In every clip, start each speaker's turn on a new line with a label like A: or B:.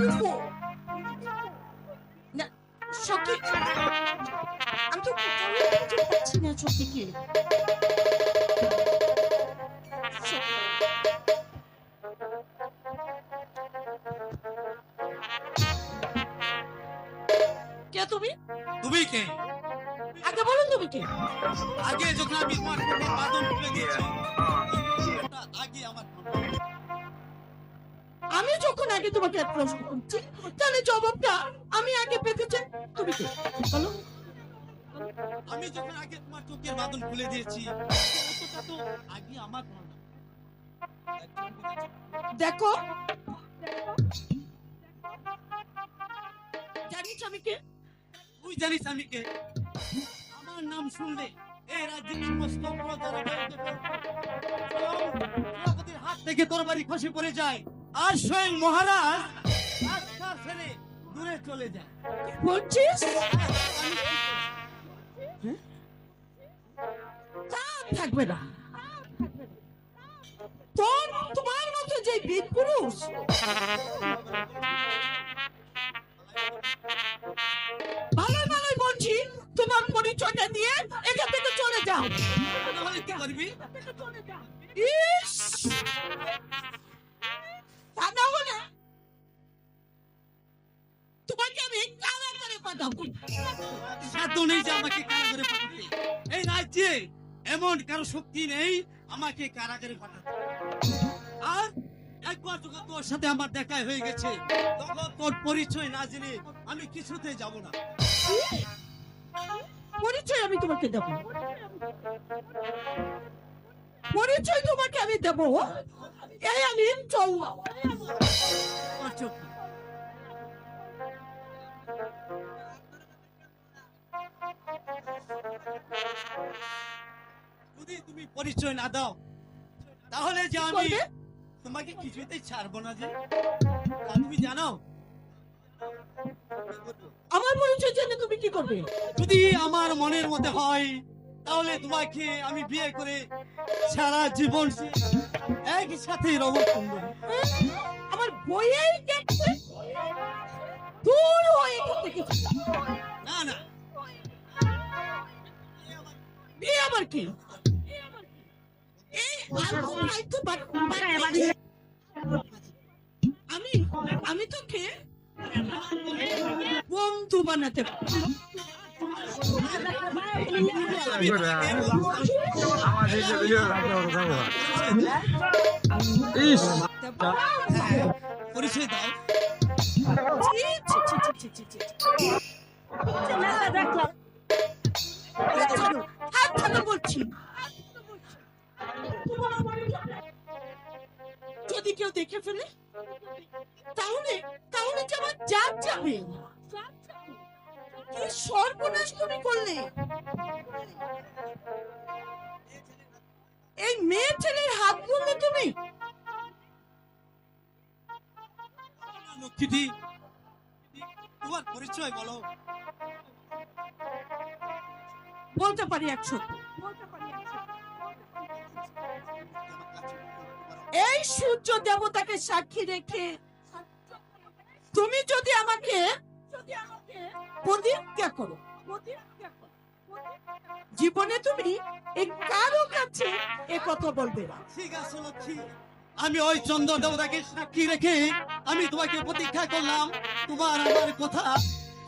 A: UFO না সখী, আমি তো বুঝতে পারছি না সখীকে। কে তুমি?
B: তুমি কে?
A: আগে বলুন তুমি কে?
B: আগে যখন আমি তোমার চোখের বাঁধন খুলে দিয়েছি, ওটা আগে আমার মনে।
A: আমি যখন আগে তোমাকে এক প্রশ্ন করছি, তাহলে জবাবটা আমি আগে পেতে চাই। তুমি কে বলো?
B: আমি যখন আগে তোমার চোখের বাঁধন খুলে দিয়েছি, ওটা তো আগে আমার মনে।
A: দেখো, জানিস আমি কে?
B: তুই জানিস আমি কে? আমার নাম শুনলে এই রাজ্যের সমস্ত সেনাপতির হাত থেকে তরবারি খসে পড়ে যায়, আর স্বয়ং মহারাজ রাস্তা ছেড়ে দূরে চলে যায়।
A: বলছিস? তা থাকবে না। তোমার মতো যে বীর পুরুষ ভালোই বলছি, তোমার পরিচয়টা দিয়ে এখান থেকে চলে যাও।
B: তাহলে কি করবি?
A: ইস, তা না হলে তোমাকে আমি কারাগারে পাঠাবো।
B: সাধ্য নেই যে আমাকে কারাগারে পাঠাতে। এই রাজ্যে এমন কারো শক্তি নেই আমাকে কারাগারে পাঠাতে। আর একবার যখন তোর সাথে আমার দেখা হয়ে গেছে, তখন তোর পরিচয় না জেনে আমি কিছুতে যাব না।
A: পরিচয় আমি তোমাকে দেব, পরিচয় তোমাকে আমি দেব। এই আমি চল।
B: তোর চোখ যদি তুমি পরিচয় না দাও, তাহলে যে আমি
A: করবে?
B: তোমাকে কিছুতেই ছাড়বো না। যে তা তুমি জানো,
A: আমার পরিচয় জেনে তুমি কি করবে?
B: যদি আমার মনের মধ্যে হয়, তাহলে তোমাকে আমি বিয়ে করে সারা জীবন একই সাথে রবর করবো।
A: আমার বইয়েই দেখছে দূর হয়ে এখান থেকে।
B: না না,
A: বিয়ে আবার কি? এই আমি আমি তোকে বন্ধু বানাতে পারি।
B: পরিচয় দাও।
A: হাত ছাড়ো বলছি। যদি কেউ দেখে ফেলে, তাহলে তাহলে যে আমার জাত যাবে। কি সর্বনাশ তুমি করলে! এই মেয়ে ছেলের হাত ধরলে তুমি।
B: লক্ষ্মীটি, তোমার পরিচয় বলো।
A: বলতে পারি 100। এই সূর্য দেবতাকে সাক্ষী রেখে তুমি যদি আমাকে প্রতিজ্ঞা করো, জীবনে তুমি এই কারো কাছে এ কথা বলবে না।
B: ঠিক আছে লক্ষ্মী, আমি ওই চন্দ্র দেবতাকে সাক্ষী রেখে আমি তোমাকে প্রতীক্ষা করলাম। তোমার আমার কথা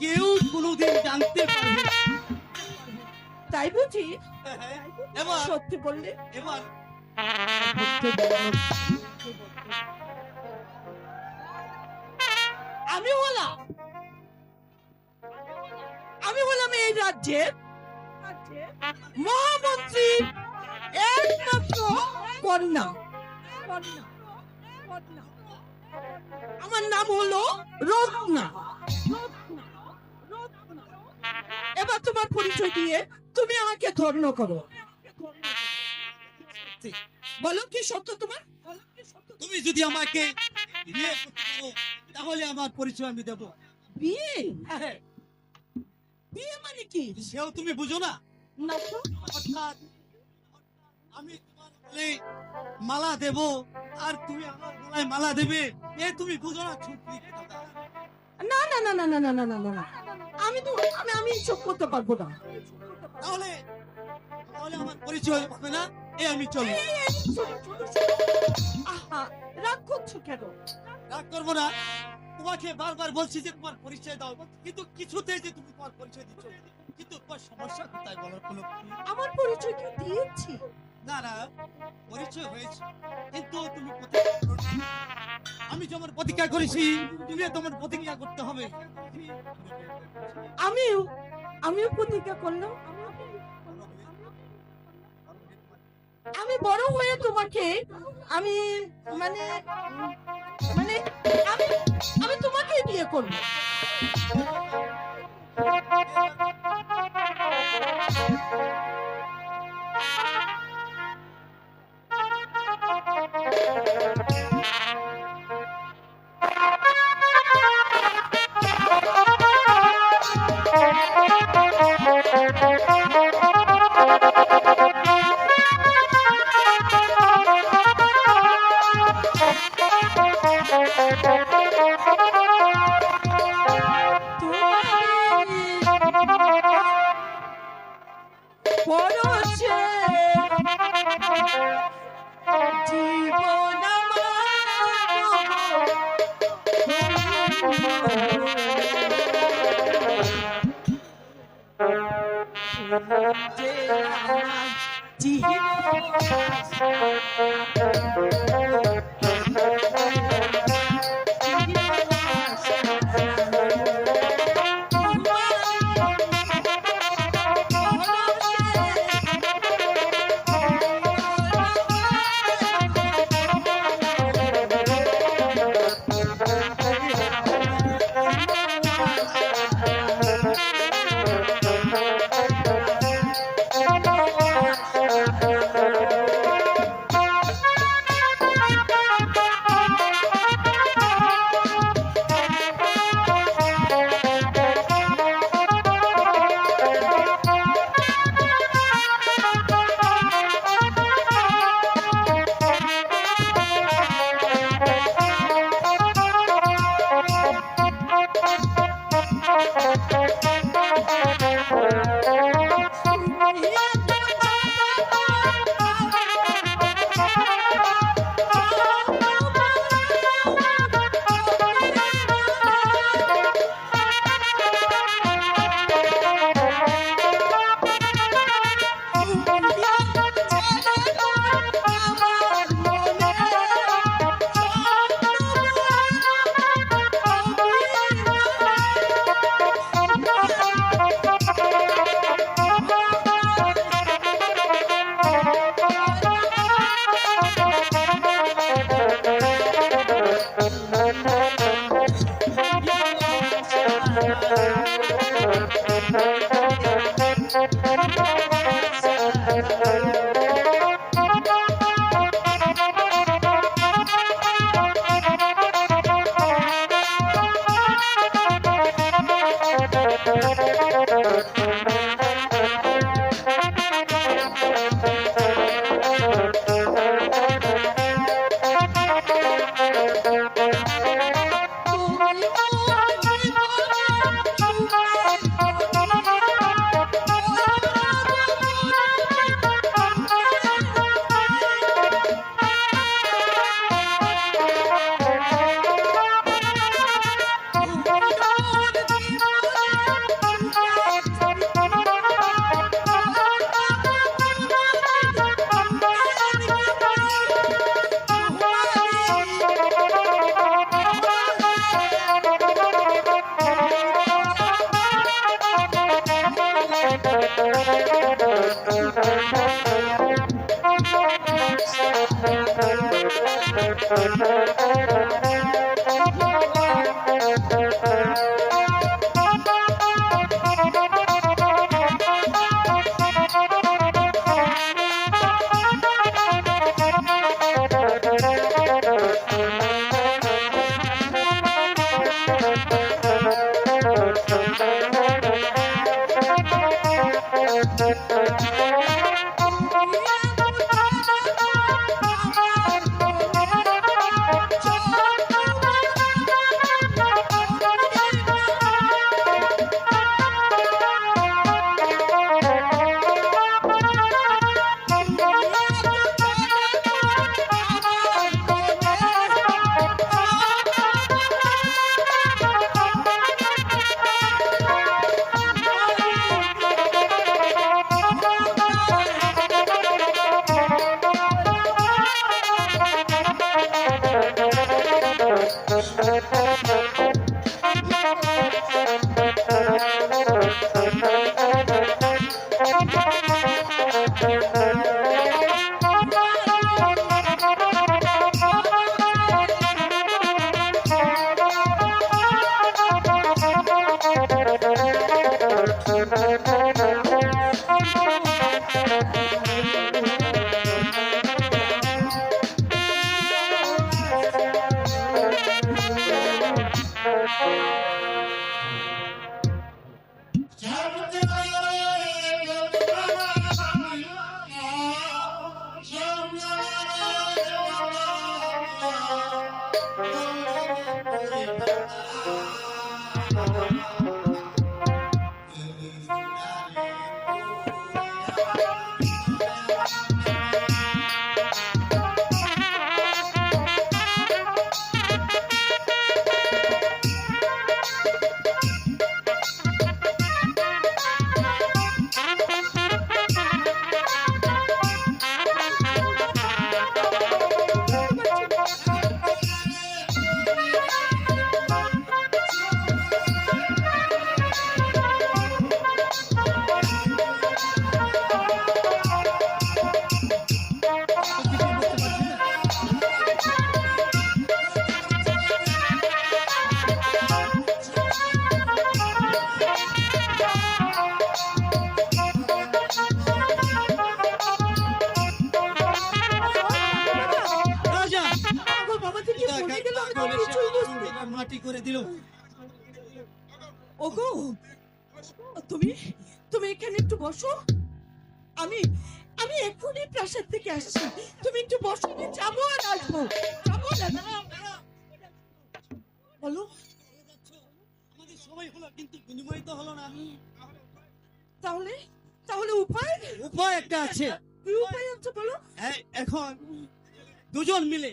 B: কেউ কোনোদিন জানতে পারবে না।
A: তাই বুঝি?
B: এবার
A: সত্যি বললে।
B: এবার
A: আমি হলাম এই রাজ্যের মহামন্ত্রী একমাত্র কন্যা। আমার নাম হলো রত্না। এবার তোমার পরিচয় দিয়ে তুমি আমাকে ধন্য করো। বলো কি সত্য তোমার?
B: তুমি যদি আমাকে বিয়ে করতে পারো, তাহলে আমার পরিচয় আমি দেবো।
A: বিয়ে? বিয়ে মানে কি?
B: সেও তুমি বুঝো না?
A: না তো।
B: অর্থাৎ আমি তোমার বলে মালা দেব আর তুমি আমার গলায় মালা দেবে, এ তুমি বুঝো না ছুটি কথা।
A: না না না না না না না না না না। আমি চুপ করতে পারবো না।
B: তাহলে তাহলে আমার পরিচয় হবে না, এ আমি চলি।
A: এই, এই, শোনো, শোনো, শোনো। আহা, রাগ করছো কেন?
B: রাগ করবো না, তোমাকে বারবার বলছি যে তোমার পরিচয় দাও, কিন্তু কিছুতেই যে তুমি তোমার পরিচয় দিচ্ছ না। কিন্তু তোমার সমস্যা কোথায় বলার কোনো
A: আমার পরিচয় কি দিয়েছি?
B: না না, পরিচয় হয়েছে, কিন্তু তুমি কোথায়? আমি যেমন প্রতিজ্ঞা করেছি তুমি তোমার প্রতিজ্ঞা করতে হবে।
A: আমিও আমিও প্রতিজ্ঞা করলাম, আমি বড় হয়ে তোমাকে আমি মানে মানে আমি আমি তোমাকে বিয়ে করবো। জীবন
B: রাজা
A: আমার বাবা থেকে ফোনে গেল, আমি তো কিছুই বুঝতে
B: মাটি করে দিল।
A: ওগো, তুমি তুমি এখানে একটু বসো। আমি আমি এখনই প্রাসাদ থেকে আসছি, তুমি একটু বসো, আমি যাবো আর আসবো। যাবো না, বলো।
B: আমাদের সময় হলো কিন্তু বিনিময় তো হলো না।
A: তাহলে তাহলে উপায়
B: উপায় একটা আছে।
A: কি উপায় আছে বলো?
B: এখন দুজন মিলে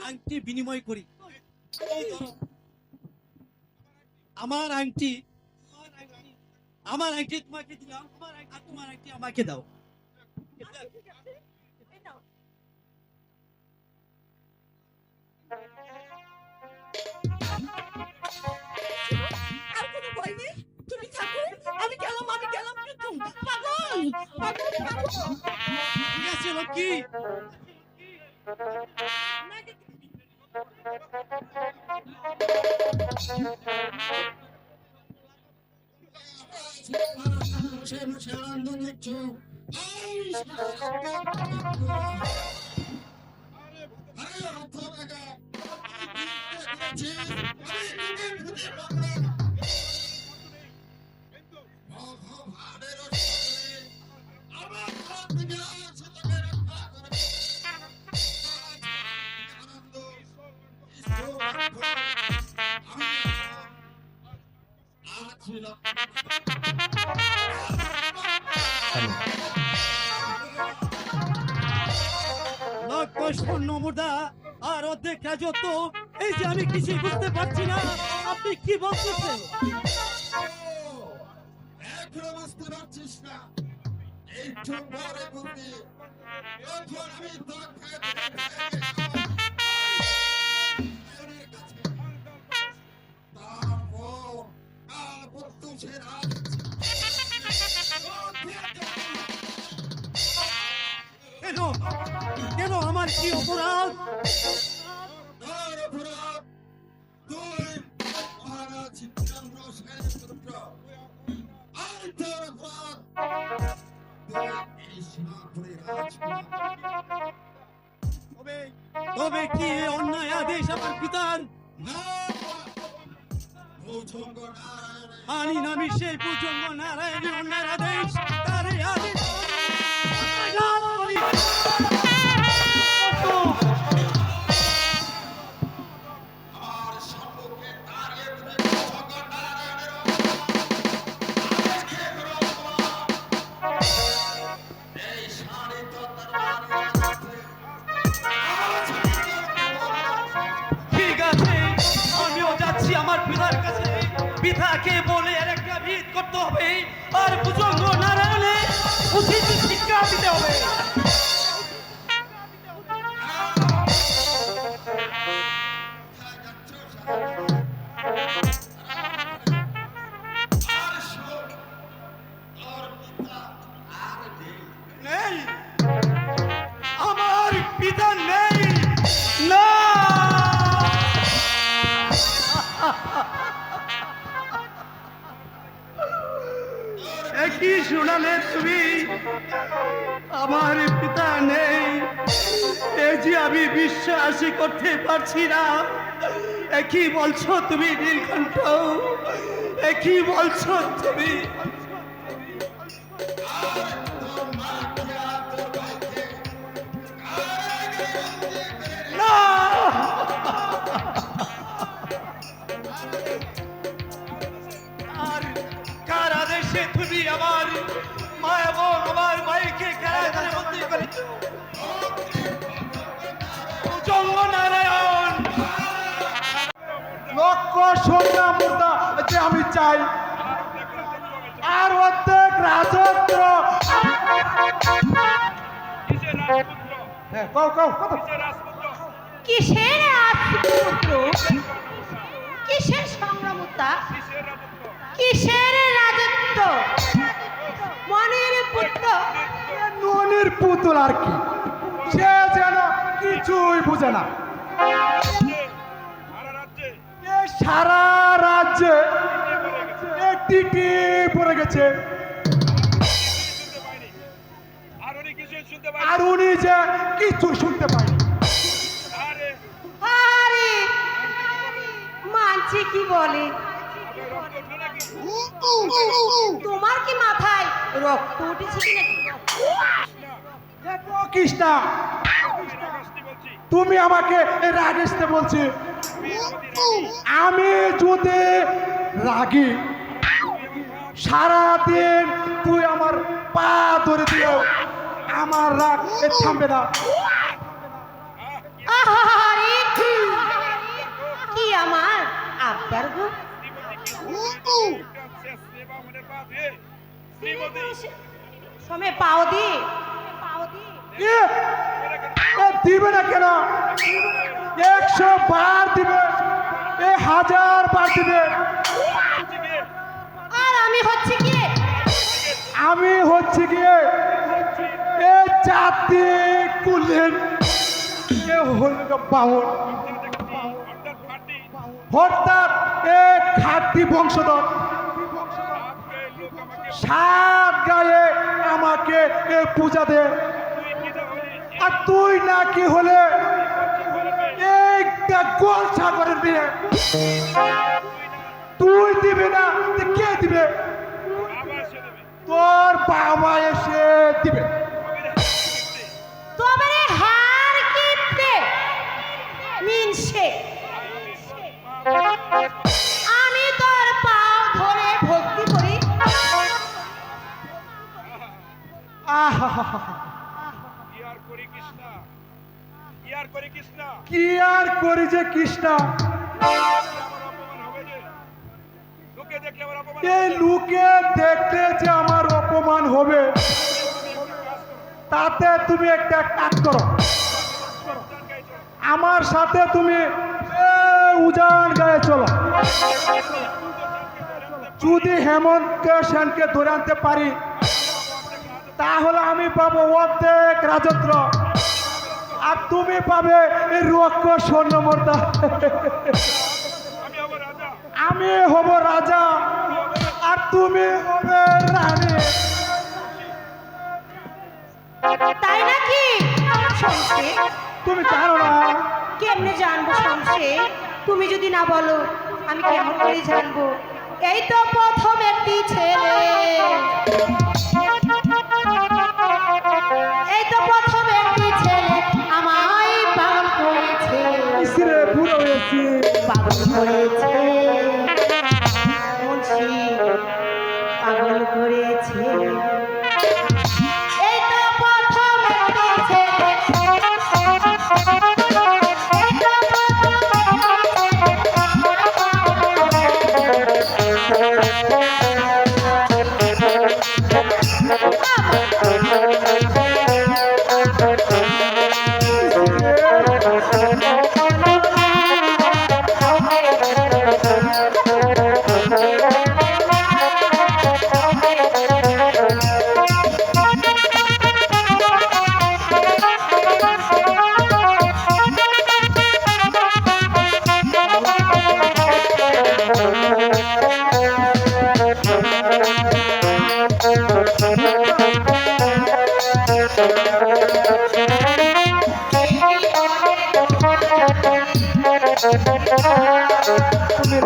B: আংটি বিনিময় করি। আমার আংটি তোমাকে দিলাম, আর তোমার আংটি আমাকে দাও।
A: আর কোনো ভয় নেই, তুমি থাকো, আমি গেলাম কিন্তু পাগল পাগল পাগল।
B: ঠিক আছে লক্ষ্মী। নমুদা আর অর্ধেক রাজত্ব, এই যে আমি কিছুই বুঝতে পারছি না, আপনি কি বলতেছেন?
C: এখনো বুঝতে পারছিস না? একটু পরে বুঝবি, যখন আমি তোর
B: কেন কেন আমার কি অপরাধ?
C: তোর অপরাধ, তুই মহারাজ চন্দ্র সেনের পুত্র। আর তোর অপরাধ, তুই এই সীমাপুরীর রাজকুমার।
B: তবে কি এই অন্যায় আদেশ আমার পিতার?
C: না, ভুজঙ্গ নারায়ণের
B: মানি না আমি সেই ভুজঙ্গ নারায়ণের অন্যায় আদেশ, তার এই আদেশ
D: পিতাকে বলে আর একটা ভিত করতে হবে, আর ভুজঙ্গ নারায়ণে উচিত শিক্ষা দিতে হবে।
C: আর শোন, তোর পিতা আর নেই।
D: নেই, আমার পিতা নেই। না, একই শুনালে তুমি, আমার পিতা নেই। এই যে আমি বিশ্বাসই করতে পারছি না। একই বলছো তুমি নীলকণ্ঠ, একই বলছো তুমি।
C: তোর মাকে আর তোর ভাইকে কারাগারে বন্দী করে রেখে
D: না, আর কারা দেশে তুমি আমার মা এবং আমার ভাইকে কারাগারে বন্দী করেছো। জঙ্গ নারায়ণ,
E: লক্ষ সোনা মুদ্রা যে আমি চাই, আর অর্ধেক রাজত্ব। হ্যাঁ, কও কও কত?
F: কিসের রাজপুত্র, কিসের সংগ্রামতা, কিসের রাজত্ব, মনের পুত্র।
E: ননির পুতুল আর কি, সে যেন কিছুই বুঝে না। এ সারা রাজ্যে টিটি পড়ে গেছে, আর উনি যে কিছু শুনতে পায়নি।
F: আরে মানছি কি বলে, তোমার কি মাথায় রক্ত উঠেছে কি নাকি?
E: দেখো কৃষ্ণা, তুমি আমাকে রাগিসতে বলছি। আমি যদি রাগি, সারাদিন তুই আমার পা ধরে দিও, আমার রাগ থামবে না।
F: আহারে কি আমার আবদার গো, সময় পাও দি,
E: এ, এ দিবে না কেন? 100 বার দিবে, 1000 বার দিবে।
F: আর আমি হচ্ছে কি,
E: আমি হচ্ছে গিয়ে এ জাতি কুলেন, এ হল বাহন, হঠাৎ এ খাঁটি বংশধর, সাত গায়ে আমাকে এ পূজা দে। আর তুই না কি হলে একটা গোল সাগরের বিয়ে, তুই দিবে না তো কে দিবে? তোর বাবা এসে দিবে।
F: তবে হার কিনতে মিনছে, আমি তোর পাও ধরে ভক্তি করি।
E: আহা, কি আর করি যে কৃষ্ণা, এই লোকে দেখলে যে আমার অপমান হবে, তাতে তুমি একটা কাজ করো, আমার সাথে তুমি উজান গায়ে চলো। যদি হেমন্ত সেনকে ধরে আনতে পারি, তাহলে আমি পাবো অর্ধেক রাজত্ব, আর তুমি পাবে এই রক্ষ স্বর্ণ মুদ্রা। আমি হব রাজা, আর তুমি হবে রানী।
F: তাই নাকি? শমশে,
E: তুমি জানো না?
F: কেমনে জানবো শমশে? তুমি যদি না বলো আমি কেমন করে জানবো? এই তো প্রথম একটি ছেলে, এই তো প্রথম একটি ছেলে আমায় পাগল করেছে,
E: ইসরে বুড়ো হয়েছি।
F: পাগল করেছে মুন্সি, পাগল করেছে। এই তো প্রথম একটি ছেলে, এই তো প্রথম একটি ছেলে
E: তুমি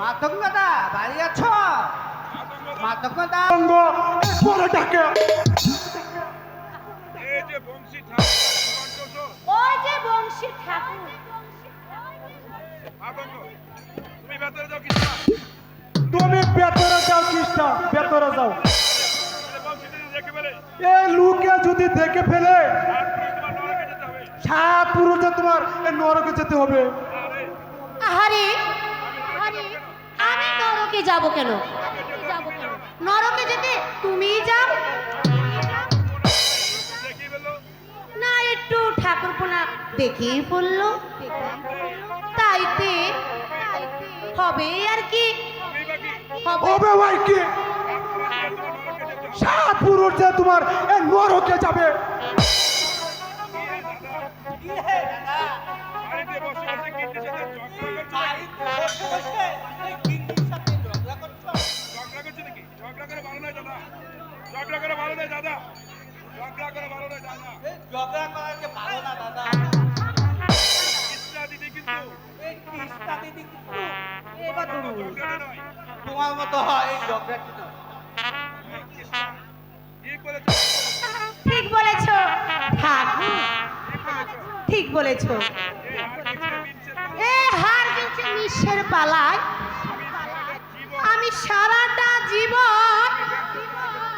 G: মাতঙ্গদা বাড়ি আছো? মাতঙ্গদা
E: অঙ্গ পরে ডাকে
F: ওই যে বংশী ঠাকুর।
E: তুমি ভেতরে যাও কৃষ্ণ, ভেতরে যাও। এই লোকে যদি দেখে ফেলে সাত পুরুষে তোমার এই নরকে যেতে হবে।
F: আহারে আরে আমি নরকে যাব কেন? নরকে যেতে তুমিই যাও না, একটু ঠাকুরপোনা দেখেই পড়লো তাইতে হবে আর কি হবে।
E: হবে ভাই কি সাত পুরুষ যে তোমার এই নরকে যাবে।
G: ঝগড়া করা যে ভালো না দাদা। এই কৃষ্ণা দিদি কিন্তু তোমার মতো হয় এই ঝগড়া কি নয়।
F: ঠিক বলেছো ঠাকুর, ঠিক বলেছো। এ হার গেছে নিঃশ্বের পালায় আমি সারাটা জীবন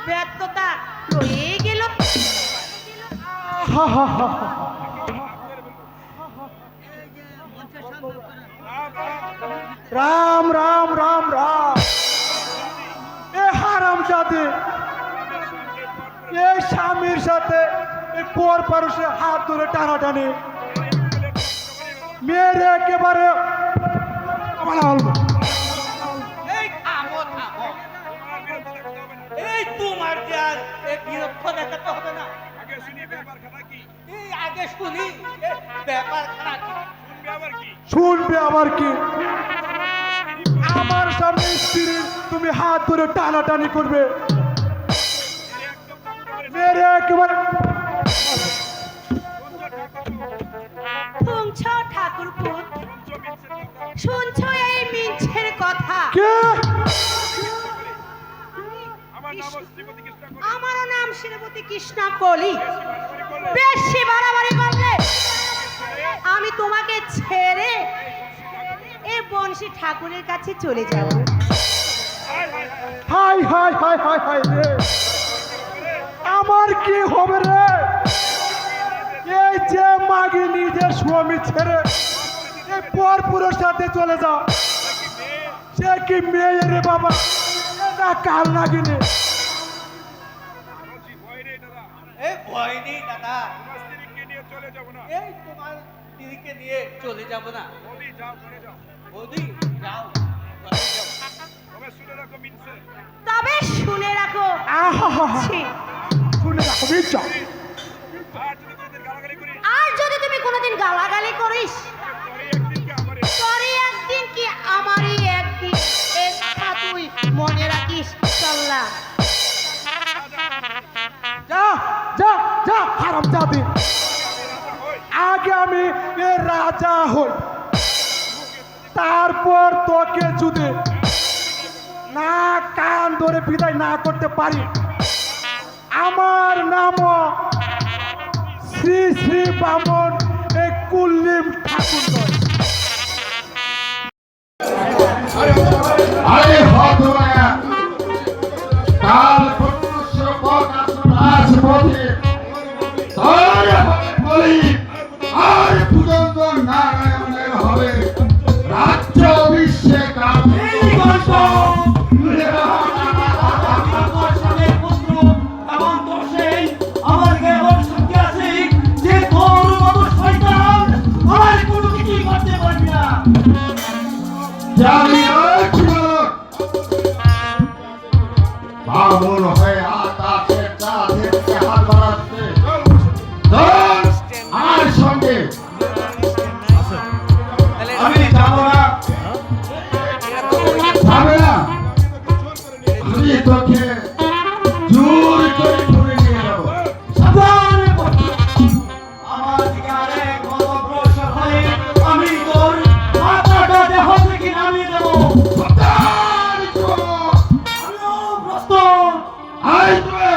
F: ব্যর্থতা রয়ে গেল।
E: হা হা হা রাম রাম রাম রাম। এ হারাম জাতি এই স্বামীর সাথে এই পর পারসে হাত ধরে টানাটানি মেয়ের একেবারে আমার
G: এই থামো থামো, এই তোমার যে আর এই বিরক্ত দেখাতে হবে না। এই আগে শুনি এই ব্যাপারখানা কি।
E: শুনবে আবার কি? আমার সামনে স্ত্রী তুমি হাত ধরে টানাটানি করবে মেরে একেবারে
F: শুনছো ঠাকুরপুর, শুনছো এই মিঞ্ছের কথা?
E: কে?
F: আমারও নাম শ্রীমতী কৃষ্ণা কলি। বেশি বাড়াবাড়ি করলে আমি তোমাকে ছেড়ে এ বংশী ঠাকুরের কাছে চলে যাব।
E: High high high high high রে, আমার কি হবে রে? এই যে মাগি নিজের স্বামী ছেড়ে এই পরপুরের সাথে চলে যাও, সে কি মেয়ে রে বাবা না কাল নাগিনি?
G: এই ভয় নেই দাদা, এই তোমার স্ত্রীকে নিয়ে চলে যাব না। বৌদি যাও, ঘরে যাও।
F: তবে শুনে রাখো,
E: আহা
F: ছি,
E: শুনে রাখো বিচ্ছা।
F: আর যদি তুমি কোনোদিন গালাগালি করিস তোরই একদিন কি আমারই একদিন, এই কথা তুই মনে রাখিস। চল্লা
E: যা যা যা হারাম জাতি, আগে আমি এ রাজা হই, তারপর তোকে যদি না কান ধরে বিদায় না করতে পারি আমার নাম শ্রী শ্রী বামন এই কুল্লিম ঠাকুর নয়।
C: আরে হতভাগা, কাল প্রত্যক্ষ পথ আসন রাজপথে তোর হবে বলি, আর পুরন্দর নারায়ণের হবে রাজ্য অভিষেক। বামন হয়ে আকাশের চাঁদের হাত বাড়াচ্ছে আমার সঙ্গে।
D: আমি যাবো না।
C: যাবে না, আমি তোকে জোর করে ধরে নিয়ে যাবো।
D: আমার দিকে আরেক অগ্রসর হয়ে আমি তোর মাথাটা দেহ থেকে নামিয়ে দেবো।
C: সাবধান করো।
D: আমিও প্রস্তুত।
C: আয় তুমি।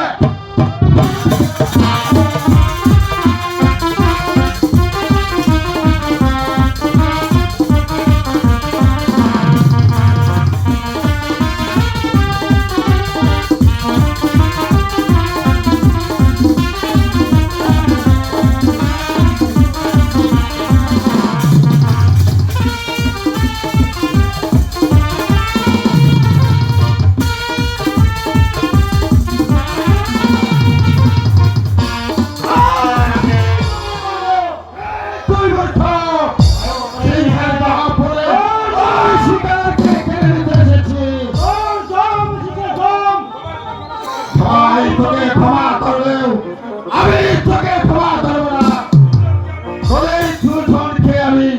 C: তুই বলছো, সিংহের দাম পড়ে ওই শিকারকে কেড়ে নিতে এসেছি। সবাই তোকে ক্ষমা করলেও আমি তোকে ক্ষমা করবো না। তোদের দুজন খেয়ে আমি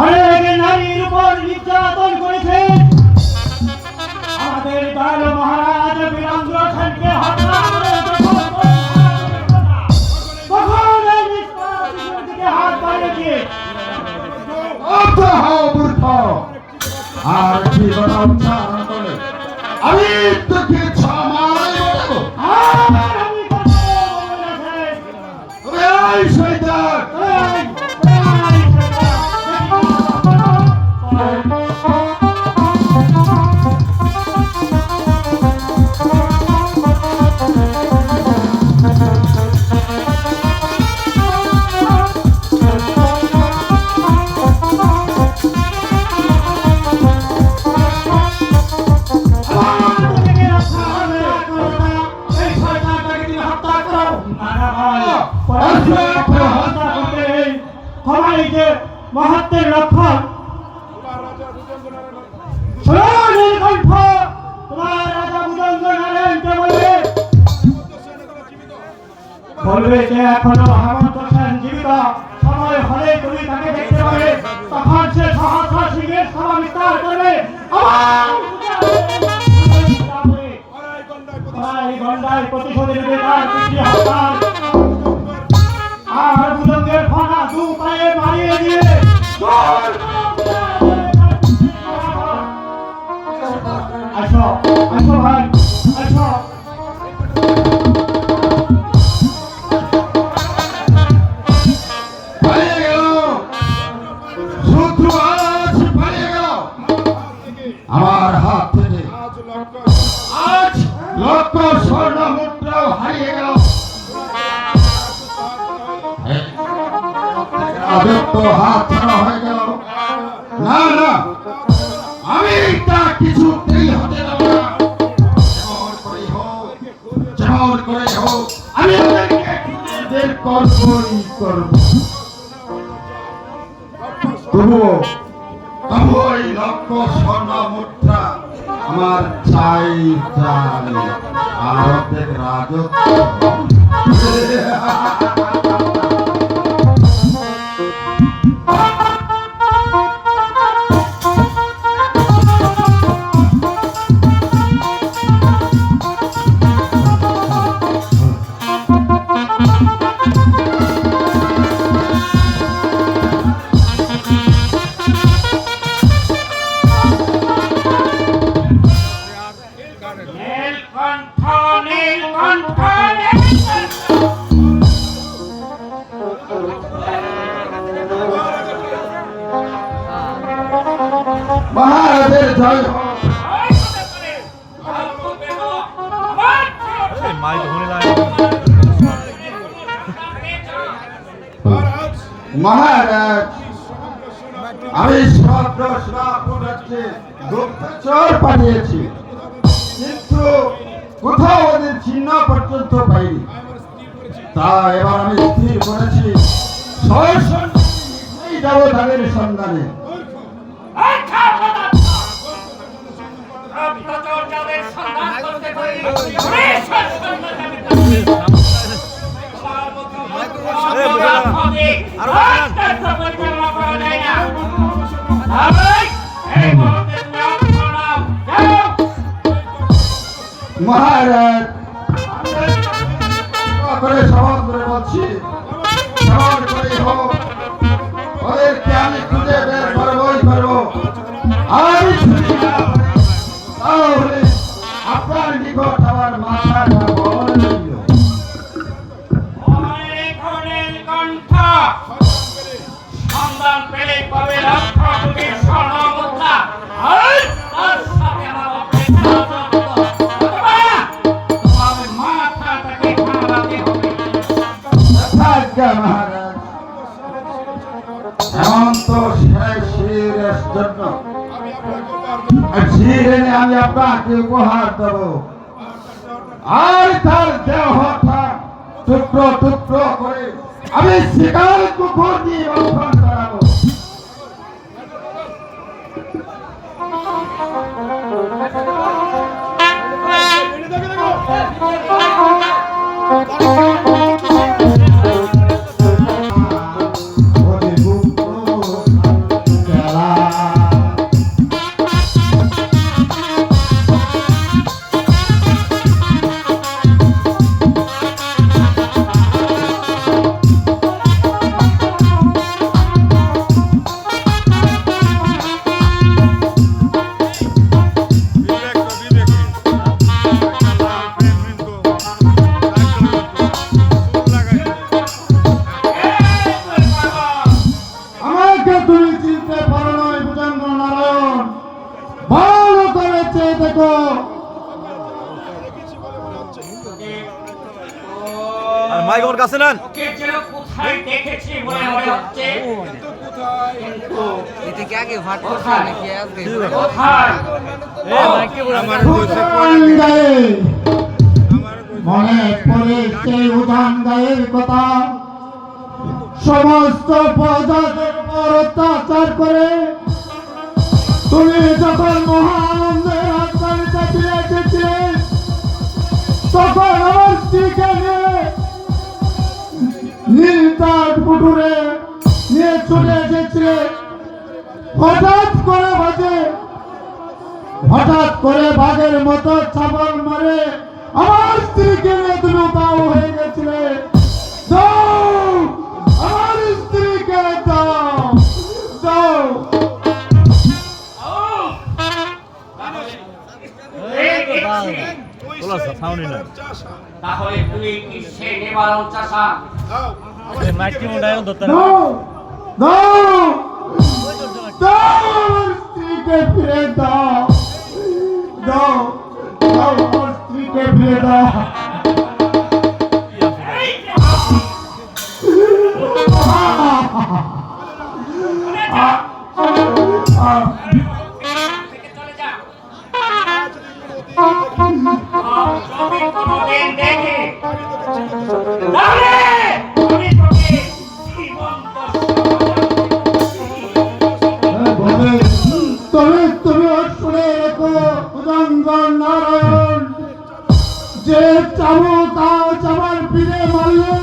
D: অনেক নারীর উপর নির্যাতন করেছে। আমাদের দয়াল মহারাজ বীরেন্দ্র সেনকে হত্যা করে তখন এই নিষ্পাপ শিশুর দিকে হাত বাড়িয়েছে।
C: অর্থ হও মূর্খ। আর কি উচ্চারণ করে আমি তোকে ক্ষমাই বলবো।
D: আর আমি করবো বলেছেন।
C: তবে এই শয়তান,
D: মহাত্মের লক্ষণ নীলকণ্ঠ তোমার রাজা ভুজঙ্গ নারায়ণকে বলবে যে এখনো হেমন্ত সেন জীবিত। সময় হলে তুমি তাকে দেখতে পাবে, তখন সে সহস্র সিংহের সভা বিস্তার করবে। এই গন্ডায় প্রতিশোধ নেবে তার পিতৃ হত্যার। আর ভুজঙ্গের ফনা দু পায়ে মারিয়ে দিয়ে আসো আসো ভাই আসো।
C: পালিয়ে গেল শত্রু, আজ পালিয়ে গেল আমার হাত থেকে। আজ লক্ষ স্বর্ণ মুদ্রাও হারিয়ে গেল। আদিত্য হাত ছাড়া হয়ে গেল। না না, আমি তার কিছুতেই হতে দেব না। যেমন করে হোক আমি ওদেরকে বের করবই করব। তবুও এই লক্ষ স্বর্ণ মুদ্রা আমার চাই চাই, আর অর্ধেক রাজত্ব।
D: নীলকণ্ঠ নীলকণ্ঠ নীলকণ্ঠ।
C: মহারাজের জয় হোক। মহারাজ আমি গুপ্তচর পাঠিয়েছি, কিন্তু কোথাও ওদের চিহ্ন পর্যন্ত পাইনি। তা এবার আমি স্থির করেছি সরাসরি যাবো তাদের সন্ধানে। মহারাজ করে সভা করে বলছি, সবার করে হোক ওদেরকে আমি খুঁজে বের করবোই করবো। আমি ছুটি না পারি, তাহলে আপনার নিকট আমার মাথাটা বড় হইল।
D: নীলকণ্ঠ সন্ধান পেলে পাবে লক্ষ কোটি স্বর্ণ মুদ্রা। তার সাথে আমার অপেক্ষা তোমার মাথাটাকে ভাঙাতে হবে।
C: আজ্ঞা মহারাজ, এমন তো শিরের জন্য শির এনে আমি আপনাকে উপহার দেব, আর তার দেহটা টুকরো টুকরো করে আমি শিকার কুকুর দিয়ে রক্ষণ করাবো।
H: মাইক আমার কাছে নেন।
D: ওকে যেন কোথায় দেখেছি মনে হচ্ছে,
I: এটা কি আগে ভাট করছে নাকি আজকে
D: কোথায়?
C: মনে পড়ে সেই উদান গায়ের কথা, সমস্ত প্রজাদের উপর অত্যাচার করে তুমি যখন মহা আনন্দের রাজধানীতে ফিরে এসেছিলে, তখন আমার স্ত্রীকে নিয়ে নীলতার পুকুরে নিয়ে চলে এসেছিলে। হঠাৎ করে বাঘের মতো ছাগল মারে আমার স্ত্রীকে নিয়ে তুমি উধাও হয়ে গেছিলে। দাও আমার স্ত্রীকে, দাও দাও।
D: তাহলে তুই কি সে নিবারণ চাষা?
C: দাও দাও দাও আমার স্ত্রীকে ফিরে দাও, দাও দাও আমার স্ত্রীকে ফিরে দাও।
D: চলে যা। যদি কোনোদিন দেখি তাহলে আমি তোকে জীবন্ত
C: তুমি শুনে রেখো উদঙ্গন নারায়ণ, যে চাবুক আজ আমার পিঠে মারলে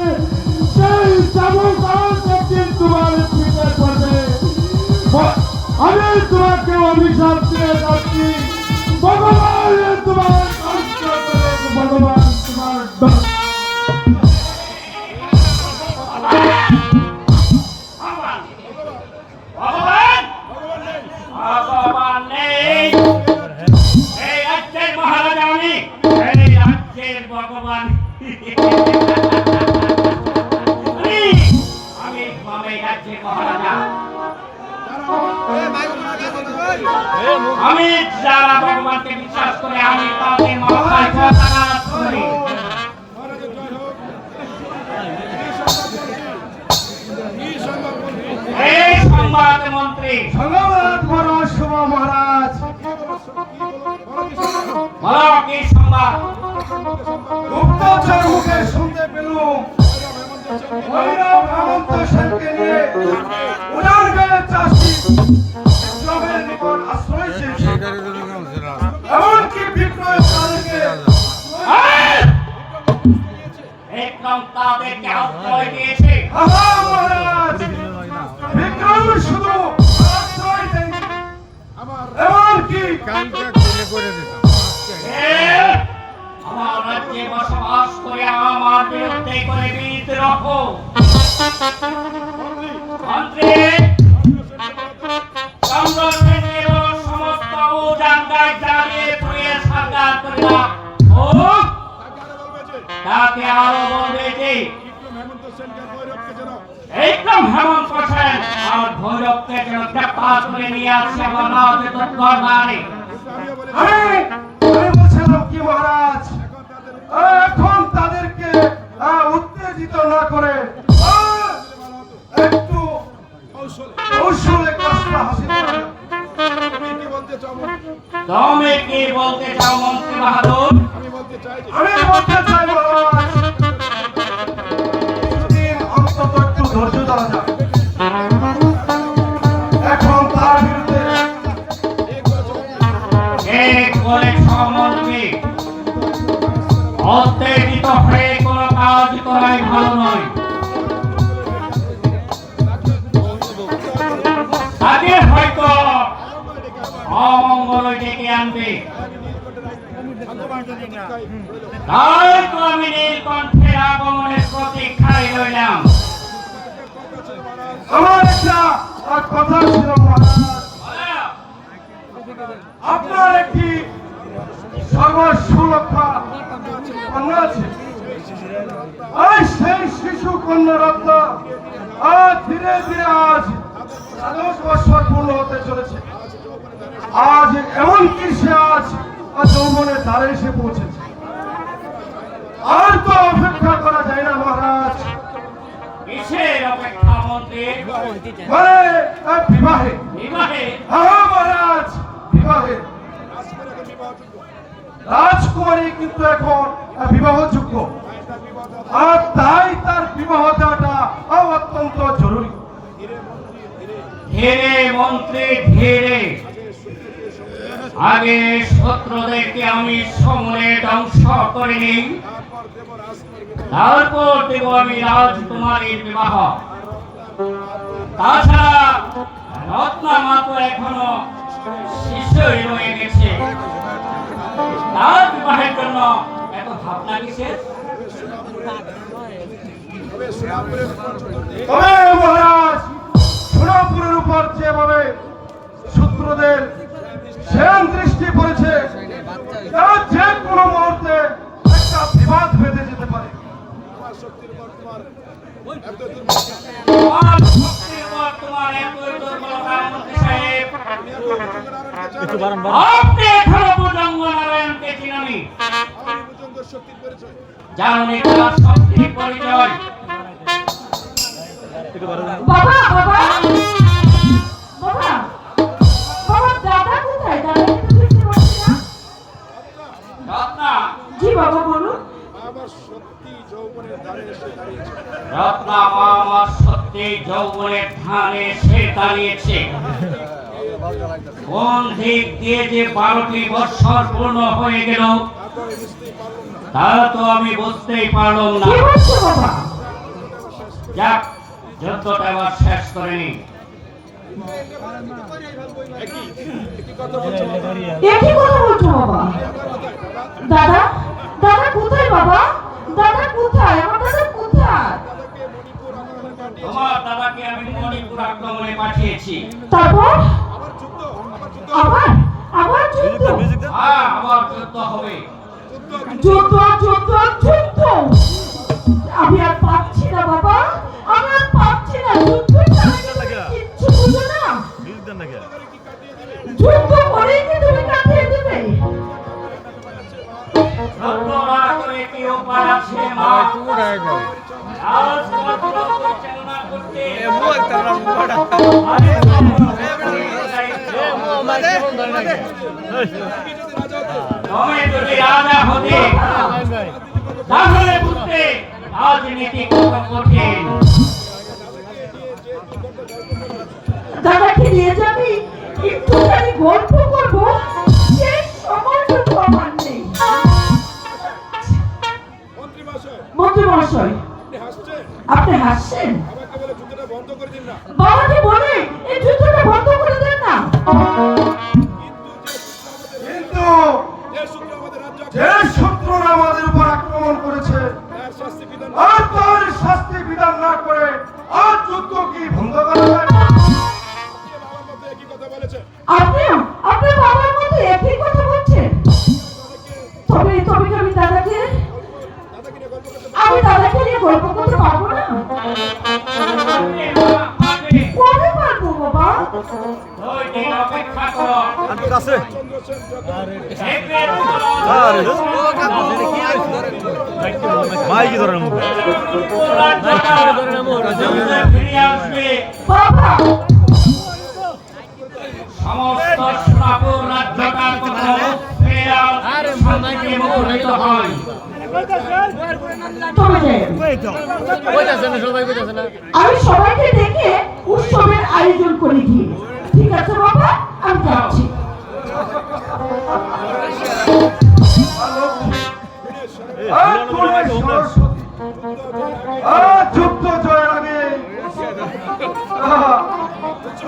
C: সেই চাবুক আজ একদিন তোমার পিঠে পড়বে। আমি তোমাকে অভিশাপ দিয়ে যাচ্ছি, ভগবান তোমার কষ্ট করে, ভগবান তোমার
D: ভগবান নেই। এই রাজ্যের মহারাজা আমি। ভগবান আমি বামে যাচ্ছি মহারাজা আমি যারা ভগবানকে বিশ্বাস করে আমি তাদের মাথায় আঘাত করি এই সংবাদ মন্ত্রী
E: ধন্যবাদ বড় শুভ মহারাজ।
D: বলো কি সংবাদ
E: গুপ্তচর মুখে শুনতে পেলুম ভৈরব হেমন্ত সেনকে নিয়ে উড়ান গেলে চাষি বিপ্লবের নিকট আশ্রয় চেয়েছে। এমনকি বিপ্লবকারীকে
D: একদম তাদেরকে আশ্রয় দিয়েছে
E: আহা মহারাজ, বিক্রম শুধু আশ্রয় দেয়নি, এমনকি
D: আমার রাজ্যে বসবাস করে আমার বিরুদ্ধে করে বিদ্রোহ মন্ত্রী চন্দ্রসেনের সমস্ত উজাঙ্গায় জ্বালিয়ে পুড়িয়ে সাজা করিলাম ও তাকে আরো বলবে যে একদম হেমন্ত সেন আর ভৈরবকে যেন গ্রেপ্তার করে নিয়ে আসছে আমার রাজের দরবারে
E: আমি বলছিলাম কি মহারাজ, এখন তাদেরকে উত্তেজিত না করে একটু কৌশলে কাজটা হাসিল করা।
D: তুমি কি বলতে চাও মন্ত্রী বাহাদুর
E: আমি বলতে চাই মহারাজ, কিছুদিন অন্তত একটু ধৈর্য ধরা যাক। এখন তার বিরুদ্ধে
D: এক করে মন্ত্রী উত্তেজিত হয়ে কোনো কাজ করাই ভালো নয় তাদের হয়তো অমঙ্গল ডেকে আনবে তাই তো আমি নীলকণ্ঠের আগমনের প্রতীক্ষায় রইলাম
E: আমার একটা কথা ছিল মহারাজ, আপনার একটি সর্বসুরক্ষা কন্যা আছে, আর সেই শিশু কন্যা রত্ন আজ ধীরে ধীরে আজ 10 বছর পূর্ণ হতে চলেছে। আজ এমনকি সে আজ যৌবনের দ্বারে এসে পৌঁছেছে। আর তো অপেক্ষা করা যায় না মহারাজ,
D: কিসের অপেক্ষা মন্ত্রী
E: মানে বিবাহে।
D: বিবাহে
E: হ্যাঁ মহারাজ, বিবাহে। রাজকুমারী কিন্তু এখন বিবাহযোগ্য, আর তাই তার বিবাহ দেওয়াটা অত্যন্ত জরুরি।
D: ধীরে মন্ত্রী ধীরে আগে শত্রুদেরকে আমি সমূলে ধ্বংস করে নিই তারপর দেব আমি রাজকুমারীর বিবাহ। তাছাড়া রত্না মাত্র এখনো শিশুই রয়ে গেছে, তার বিবাহের জন্য এত ভাবনা কিসের?
E: তবে মহারাজ, সোনাপুরের উপর যেভাবে শত্রুদের সেন দৃষ্টি পড়েছে, তা যে কোনো মুহূর্তে একটা বিবাদ বেঁধে যেতে পারে।
D: আর শক্তির উপর তোমার এতই দুর্বলতা মন্ত্রী সাহেব, আপনি এখনো ভুজঙ্গ নারায়ণকে চিনেননি, জানেন তার শক্তির পরিচয়।
A: বাবা বাবা বাবা বাবা, দাদা কোথায়? দাদা কিন্তু বুঝতে পারছি না।
D: রত্না,
A: জি বাবা বলুন।
D: রত্না আমার সত্যি যৌবনের ধানে এসে দাঁড়িয়েছে। কোন দিক দিয়ে যে 12টি বৎসর পূর্ণ হয়ে গেল তা তো আমি বুঝতেই পারলাম না।
A: কি বলছো বাবা?
D: যাক, যুদ্ধটা এবার শেষ করে নি।
A: একই কথা বলছো বাবা। দাদা দাদা কোথায় বাবা? দাদা কোথায়? আমার দাদা কোথায়?
D: তোমার দাদাকে আমি মণিপুর আক্রমণে পাঠিয়েছি।
A: তারপর আবার আবার যুদ্ধ?
D: হ্যাঁ, আবার যুদ্ধ হবে।
A: যুদ্ধ যুদ্ধ যুদ্ধ আমি আর পাচ্ছি না বাবা, আমি আর পাচ্ছি না। যুদ্ধ ছাড়া কি কিচ্ছু বুঝো না? যুদ্ধ করেই কি তুমি কাটিয়ে দেবে?
D: যুদ্ধ না করে কি উপায় আছে মা? রাজপত্র পরিচালনা করতে তুমি যদি রাজা হতে তাহলে বুঝতে রাজনীতি কত কঠিন।
A: দাদাকে নিয়ে যাবি, একটুখানি গল্প করবো, সেই সময়টুকু আমার নেই। মন্ত্রী মহাশয়, আপনি হাসছেন? বাবাকে বলে এই যুদ্ধটা বন্ধ করে দেন না।
C: কিন্তু যে শত্রুরা আমাদের উপর আক্রমণ করেছে আর তার শাস্তি বিধান না করে আর যুদ্ধ কি বন্ধ করা যায়?
A: আপনিও আপনার বাবার মতো একই কথা বলছেন। তবে তবে কি আমি দাদাকে নিয়ে গল্প করতে পারবো না? কবে পারবো বাবা?
D: অপেক্ষা করো।
H: আন্টি কাছে মাই কি ধরেন মুখ
D: ফিরে আসবে
A: বাবা
D: সমস্ত সুরাপুর রাজ্যকার কথা শান্তিতে মুখরিত হয়।
A: তবে আমি সবাইকে ডেকে উৎসবের আয়োজন করে দিই। ঠিক আছে বাবা, আমি যাচ্ছি।
C: আর তোমরা সরস্বতী, আর যুদ্ধ জয়ের আগে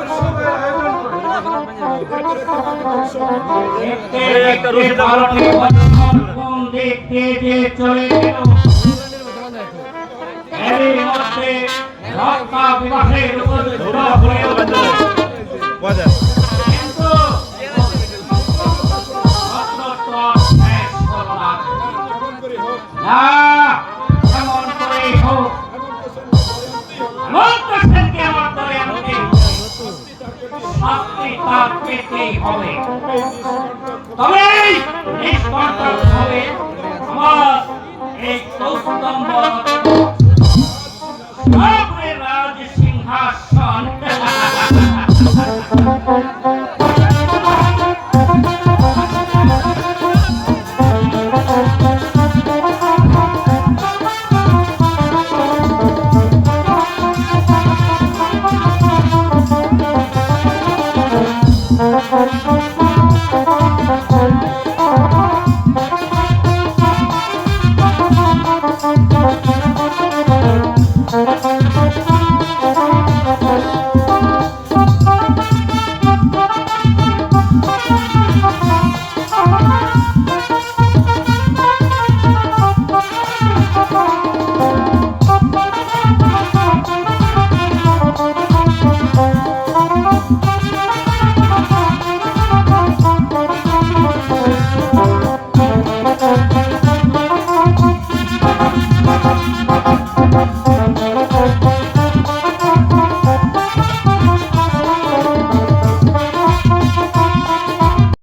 C: উৎসবের আয়োজন করে।
D: দেখতে দেখতে বারোটি বছর কোন দিক দিয়ে যে চলে গেল। এরই মধ্যে রক্ষা বিভাগের উপর ঝুড়ো হয়ে উঠল। কিন্তু অস্ত্র শেষ হলো না। না, এমন করেই হোক। মন্ত্র সেনকে আমার দলে আনতে শাস্তি তার পেতেই হবে। তবেই নিষ্কণ্টক হবে আমার এই কৌস্তম্ভ রাজ সিংহাসন।